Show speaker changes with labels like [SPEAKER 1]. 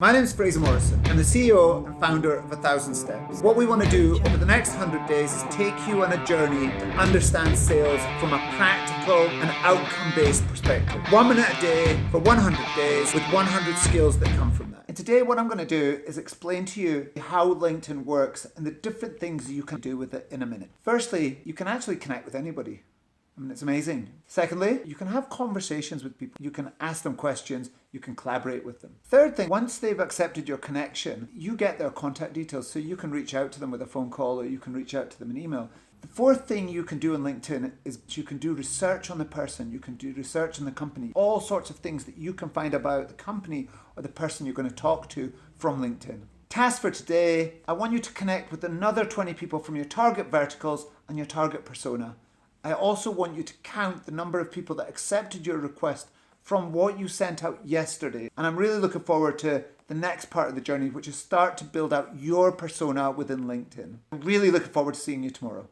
[SPEAKER 1] My name is Fraser Morrison. I'm the CEO and founder of 1,000 Steps. What we want to do over the next 100 days is take you on a journey to understand sales from a practical and outcome-based perspective. 1 minute a day for 100 days with 100 skills that come from that. And today what I'm going to do is explain to you how LinkedIn works and the different things you can do with it in a minute. Firstly, you can actually connect with anybody. I mean, it's amazing. Secondly, you can have conversations with people. You can ask them questions. You can collaborate with them. Third thing, once they've accepted your connection, you get their contact details so you can reach out to them with a phone call or you can reach out to them in email. The fourth thing you can do on LinkedIn is you can do research on the person. You can do research on the company. All sorts of things that you can find about the company or the person you're going to talk to from LinkedIn. Task for today, I want you to connect with another 20 people from your target verticals and your target persona. I also want you to count the number of people that accepted your request from what you sent out yesterday. And I'm really looking forward to the next part of the journey, which is start to build out your persona within LinkedIn. I'm really looking forward to seeing you tomorrow.